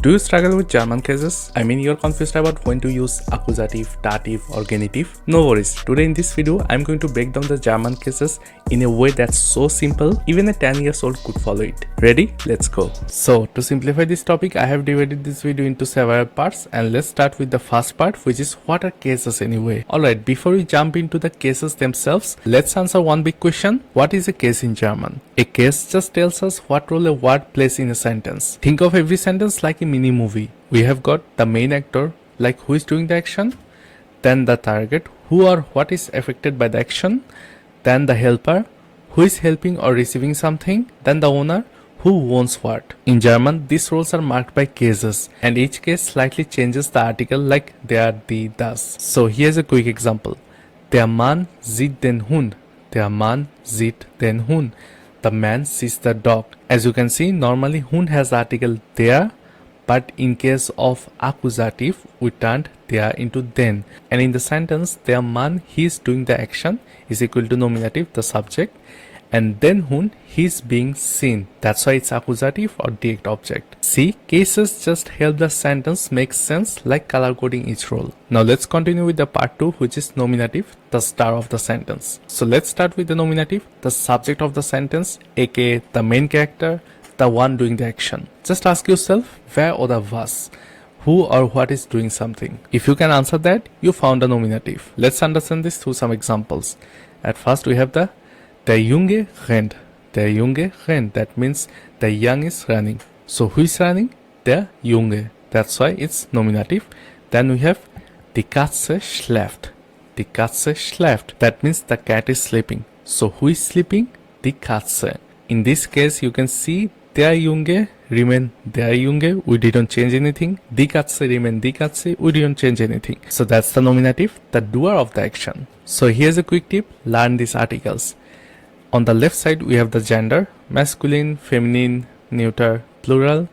Do you struggle with German cases? I mean, you're confused about when to use Akkusativ, Dativ or Genitive? No worries, today in this video, I'm going to break down the German cases in a way that's so simple, even a 10 years old could follow it. Ready? Let's go. So, to simplify this topic, I have divided this video into several parts, and let's start with the first part, which is what are cases anyway? Alright, before we jump into the cases themselves, let's answer one big question. What is a case in German? A case just tells us what role a word plays in a sentence. Think of every sentence like a mini movie. We have got the main actor, like who is doing the action, then the target, who or what is affected by the action, then the helper, who is helping or receiving something, then the owner, who owns what. In German, these roles are marked by cases, and each case slightly changes the article like der, die, das. So here's a quick example. Der Mann sieht den Hund. Der Mann sieht den Hund. The man sees the dog. As you can see, normally Hund has the article der, but in case of Akkusativ, we turned der into den. And in the sentence, der Mann, he is doing the action, is equal to nominative, the subject, and then Hund, he is being seen. That's why it's accusative or direct object. See, cases just help the sentence make sense, like color coding each role. Now let's continue with the part 2, which is nominative, the star of the sentence. So let's start with the nominative, the subject of the sentence, aka the main character, the one doing the action. Just ask yourself, wer oder was? Who or what is doing something? If you can answer that, you found a nominative. Let's understand this through some examples. At first we have der Junge rennt. Der Junge rennt. That means the young is running. So who is running? Der Junge. That's why it's nominative. Then we have die Katze schläft. Die Katze schläft. That means the cat is sleeping. So who is sleeping? Die Katze. In this case, you can see der Junge remain der Junge. We didn't change anything. Die Katze remain die Katze. We didn't change anything. So that's the nominative, the doer of the action. So here's a quick tip. Learn these articles. On the left side, we have the gender, masculine, feminine, neuter, plural.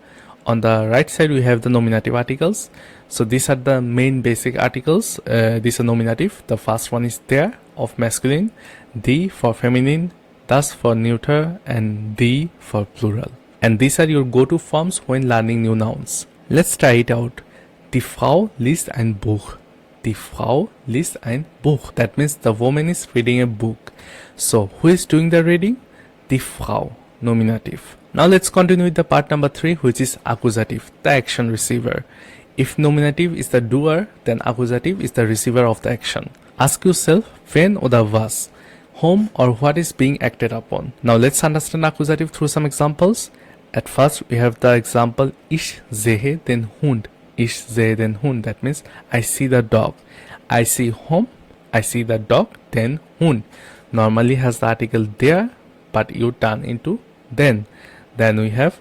On the right side, we have the nominative articles. So these are the main basic articles. These are nominative. The first one is der of masculine, die for feminine, das for neuter, and die for plural. And these are your go-to forms when learning new nouns. Let's try it out. Die Frau liest ein Buch. Die Frau liest ein Buch. That means the woman is reading a book. So who is doing the reading? Die Frau, nominative. Now let's continue with the part number 3, which is accusative, the action receiver. If nominative is the doer, then accusative is the receiver of the action. Ask yourself, wen oder was? Whom or what is being acted upon? Now let's understand accusative through some examples. At first we have the example, ich sehe den Hund. Ich sehe den Hund. That means I see the dog. I see whom? I see the dog, then Hund. Normally has the article der, but you turn into den. Then we have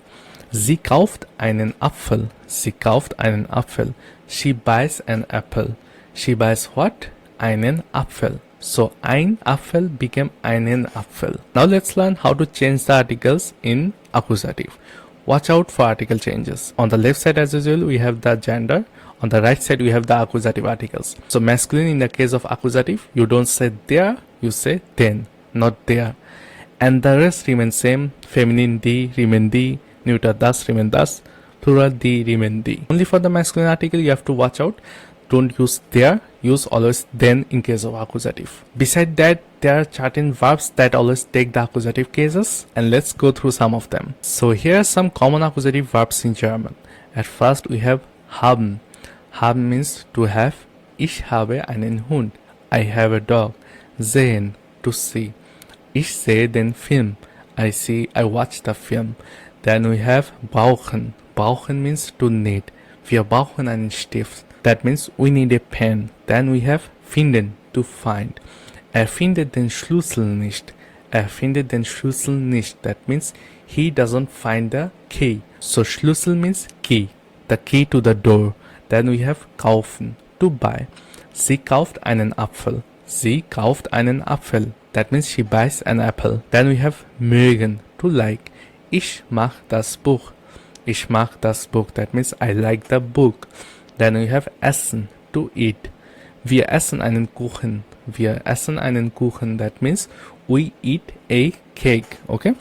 sie kauft einen Apfel. Sie kauft einen Apfel. She buys an apple. She buys what? Einen Apfel. So ein Apfel became einen Apfel. Now let's learn how to change the articles in accusative. Watch out for article changes. On the left side as usual, we have the gender. On the right side, we have the accusative articles. So masculine in the case of accusative, you don't say der, you say den, not there. And the rest remain same. Feminine die remain die, neuter das remain das, plural die remain die. Only for the masculine article, you have to watch out. Don't use there, use always then in case of accusative. Beside that, there are certain verbs that always take the accusative cases, and let's go through some of them. So here are some common accusative verbs in German. At first we have haben. Haben means to have. Ich habe einen Hund. I have a dog. Sehen, to see. Ich sehe den Film. I watch the film. Then we have brauchen. Brauchen means to need. Wir brauchen einen Stift. That means we need a pen. Then we have finden, to find. Findet den Schlüssel nicht. Findet den Schlüssel nicht. That means he doesn't find the key. So Schlüssel means key. The key to the door. Then we have kaufen, to buy. Sie kauft einen Apfel. Sie kauft einen Apfel. That means she buys an apple. Then we have mögen, to like. Ich mag das Buch. Ich mag das Buch. That means I like the book. Then we have essen, to eat. Wir essen einen Kuchen. Wir essen einen Kuchen. That means we eat a cake. Okay?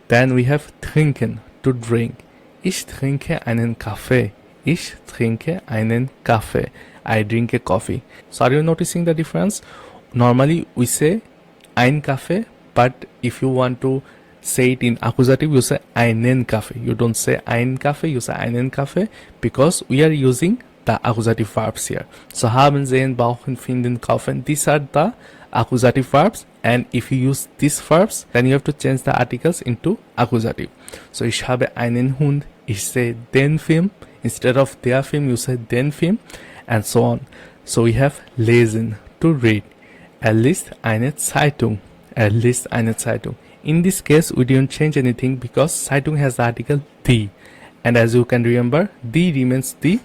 Then we have trinken, to drink. Ich trinke einen Kaffee. Ich trinke einen Kaffee. I drink a coffee. So are you noticing the difference? Normally we say ein Kaffee, but if you want to say it in accusative, you say einen Kaffee. You don't say ein Kaffee, you say einen Kaffee, because we are using the accusative verbs here. So haben, sehen, brauchen, finden, kaufen. These are the accusative verbs, and if you use these verbs, then you have to change the articles into accusative. So ich habe einen Hund. Ich sehe den Film. Instead of der Film, you say den Film, and so on. So we have lesen, to read. Er liest eine Zeitung. Er liest eine Zeitung. In this case, we didn't change anything because Zeitung has the article die. And as you can remember, die remains die.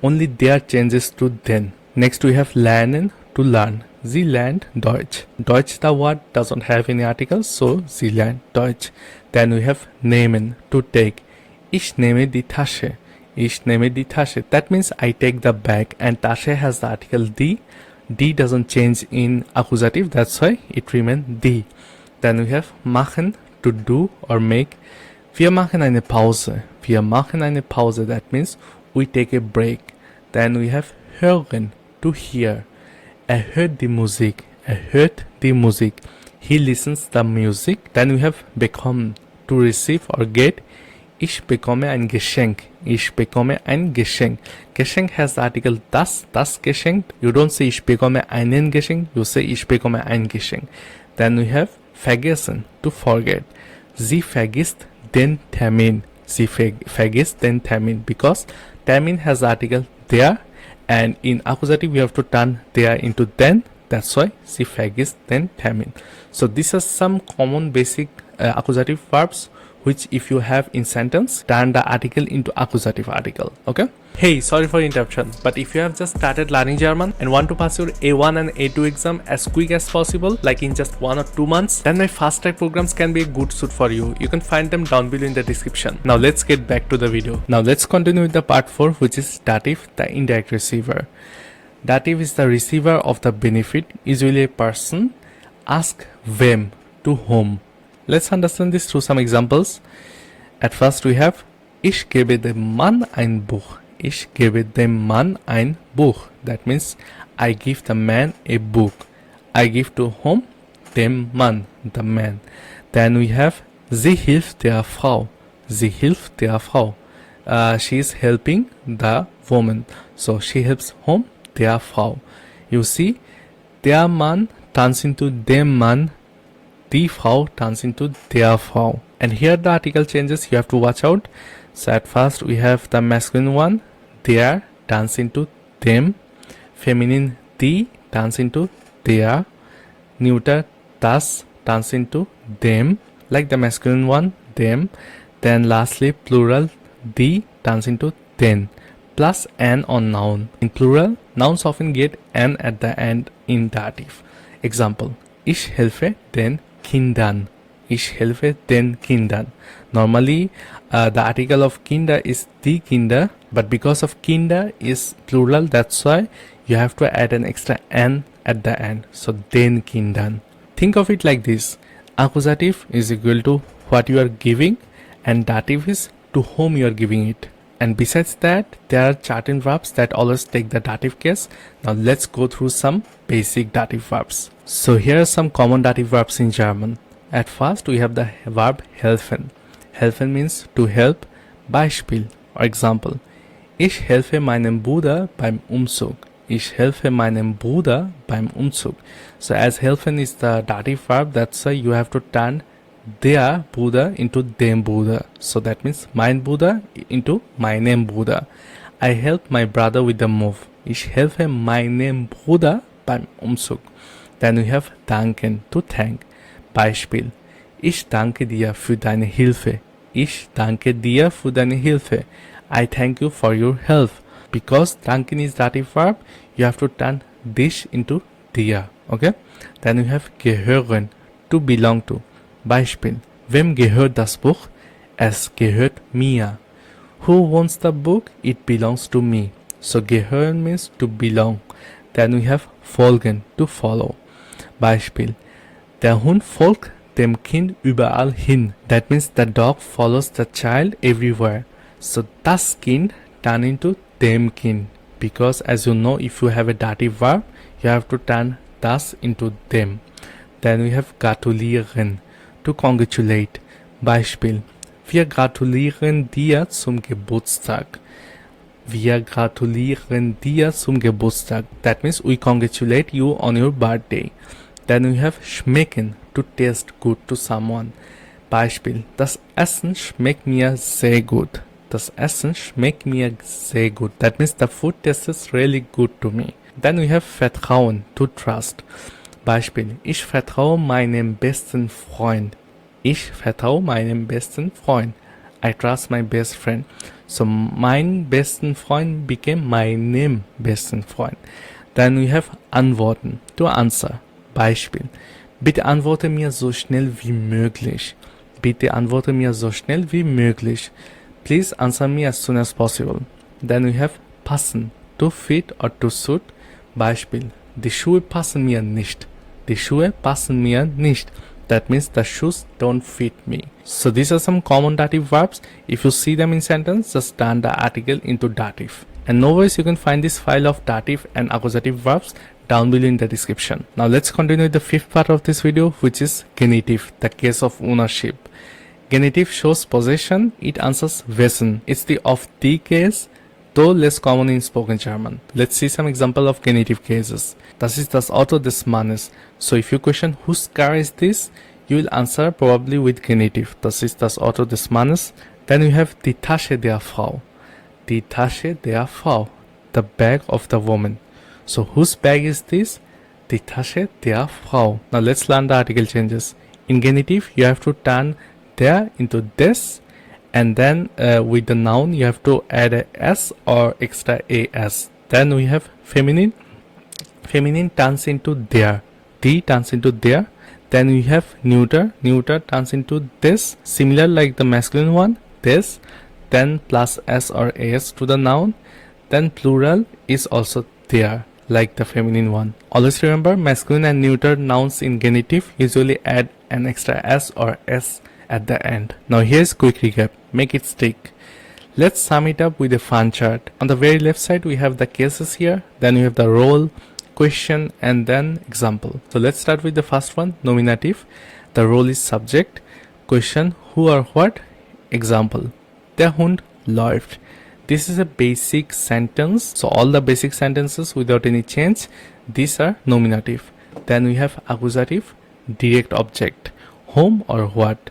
Only there changes to den. Next we have lernen, to learn. Sie lernt Deutsch. Deutsch, the word doesn't have any article, so sie lernt Deutsch. Then we have nehmen, to take. Ich nehme die Tasche. Ich nehme die Tasche. That means I take the bag, and Tasche has the article die. Die doesn't change in accusative, that's why it remains die. Then we have machen, to do or make. Wir machen eine Pause. Wir machen eine Pause. That means we take a break. Then we have hören, to hear. Er hört die Musik. Er hört die Musik. He listens the music. Then we have bekommen, to receive or get. Ich bekomme ein Geschenk. Ich bekomme ein Geschenk. Geschenk has the article das Geschenk. You don't say ich bekomme einen Geschenk. You say ich bekomme ein Geschenk. Then we have vergessen, to forget. Sie vergisst den Termin. Sie vergisst den Termin, because Termin has the article der, and in accusative we have to turn der into den. That's why sie vergisst den Termin. So these are some common basic accusative verbs which if you have in sentence, turn the article into accusative article. Okay? Hey, sorry for interruption, but if you have just started learning German and want to pass your A1 and A2 exam as quick as possible, like in just 1 or 2 months, then my fast track programs can be a good suit for you. You can find them down below in the description. Now let's get back to the video. Now let's continue with the part 4, which is Dative, the indirect receiver. Dative is the receiver of the benefit, usually a person. Ask wem, to whom. Let's understand this through some examples. At first we have Ich gebe dem Mann ein Buch. Ich gebe dem Mann ein Buch. That means I give the man a book. I give to whom? Dem Mann, the man. Then we have Sie hilft der Frau. Sie hilft der Frau. She is helping the woman. So she helps whom? Der Frau. You see, der Mann turns into dem Mann. Die Frau turns into der Frau. And here the article changes, you have to watch out. So at first we have the masculine one, der turns into dem. Feminine die turns into der. Neuter das turns into dem, like the masculine one, them. Then lastly plural die turns into den. Plus an on noun. In plural, nouns often get an at the end in dative. Example, ich helfe den Kindern. Ich helfe den Kindern. Normally, the article of Kinder is die Kinder, but because of Kinder is plural, that's why you have to add an extra an at the end. So, den Kindern. Think of it like this. Accusative is equal to what you are giving, and dative is to whom you are giving it. And besides that, there are certain verbs that always take the dative case. Now let's go through some basic dative verbs. So here are some common dative verbs in German. At first we have the verb helfen. Helfen means to help. Beispiel or example. Ich helfe meinem Bruder beim Umzug. Ich helfe meinem Bruder beim Umzug. So as helfen is the dative verb, that's why you have to turn der Bruder into dem Bruder. So that means mein Bruder into meinem Bruder. I help my brother with the move. Ich helfe meinem Bruder beim Umzug. Then we have danken, to thank. Beispiel. Ich danke dir für deine Hilfe. Ich danke dir für deine Hilfe. I thank you for your help. Because danken is dative verb, you have to turn dich into dir. Okay? Then we have gehören, to belong to. Beispiel. Wem gehört das Buch? Es gehört mir. Who owns the book? It belongs to me. So gehören means to belong. Then we have folgen, to follow. Beispiel. Der Hund folgt dem Kind überall hin. That means the dog follows the child everywhere. So das Kind turn into themkin, because as you know, if you have a dative verb, you have to turn das into them. Then we have gratulieren, to congratulate. Beispiel: Wir gratulieren dir zum Geburtstag. Wir gratulieren dir zum Geburtstag. That means we congratulate you on your birthday. Then we have schmecken, to taste good to someone. Beispiel: Das Essen schmeckt mir sehr gut. Das Essen schmeckt mir sehr gut. That means the food tastes really good to me. Then we have vertrauen, to trust. Beispiel: Ich vertraue meinem besten Freund. Ich vertraue meinem besten Freund. I trust my best friend. So mein besten Freund became meinem besten Freund. Then we have antworten, to answer. Beispiel: Bitte antworte mir so schnell wie möglich. Bitte antworte mir so schnell wie möglich. Please answer me as soon as possible. Then we have passen, to fit or to suit. Beispiel: Die Schuhe passen mir nicht. Die Schuhe passen mir nicht. That means the shoes don't fit me. So these are some common dative verbs. If you see them in sentence, just turn the article into dative. And no worries, you can find this file of dative and accusative verbs down below in the description. Now let's continue with the fifth part of this video, which is genitive, the case of ownership. Genitive shows possession, it answers wessen. It's the of the case, though less common in spoken German. Let's see some example of genitive cases. Das ist das Auto des Mannes. So if you question whose car is this, you will answer probably with genitive. Das ist das Auto des Mannes. Then we have die Tasche der Frau. Die Tasche der Frau. The bag of the woman. So whose bag is this? Die Tasche der Frau. Now let's learn the article changes. In genitive, you have to turn der into des, and then with the noun you have to add a s or extra as. Then we have feminine. Feminine turns into their. The turns into their. Then we have neuter. Neuter turns into this, similar like the masculine one, this. Then plus s or as to the noun. Then plural is also there, like the feminine one. Always remember, masculine and neuter nouns in genitive usually add an extra s or s at the end. Now here's quick recap, make it stick. Let's sum it up with a fun chart. On the very left side we have the cases here, then we have the role, question, and then example. So let's start with the first one, nominative. The role is subject, question who or what, example der Hund läuft. This is a basic sentence, so all the basic sentences without any change, these are nominative. Then we have accusative, direct object, whom or what.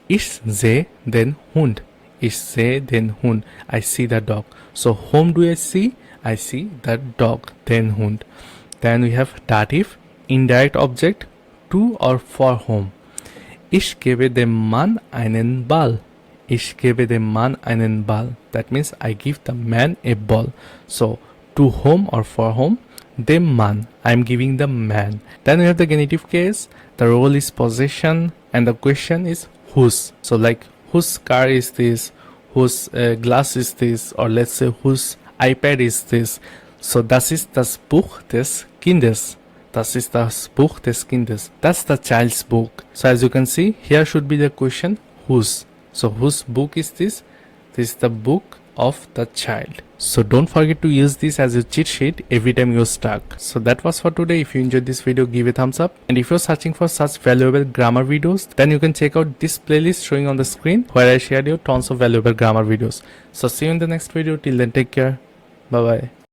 Ich sehe den Hund. Ich sehe den Hund. I see the dog. So whom do I see? I see the dog, den Hund. Then we have dative, indirect object, to or for whom. Ich gebe dem Mann einen Ball. Ich gebe dem Mann einen Ball. That means I give the man a ball. So to whom or for whom? Dem Mann. I'm giving the man. Then we have the genitive case. The role is possession and the question is whose. So like whose car is this? Whose glass is this? Or let's say whose iPad is this? So das ist das Buch des Kindes. Das ist das Buch des Kindes. That's the child's book. So as you can see, here should be the question whose. So whose book is this? This is the book of the child. So don't forget to use this as a cheat sheet every time you're stuck. So that was for today. If you enjoyed this video, give a thumbs up. And if you're searching for such valuable grammar videos, then you can check out this playlist showing on the screen where I shared you tons of valuable grammar videos. So see you in the next video. Till then, take care. Bye bye.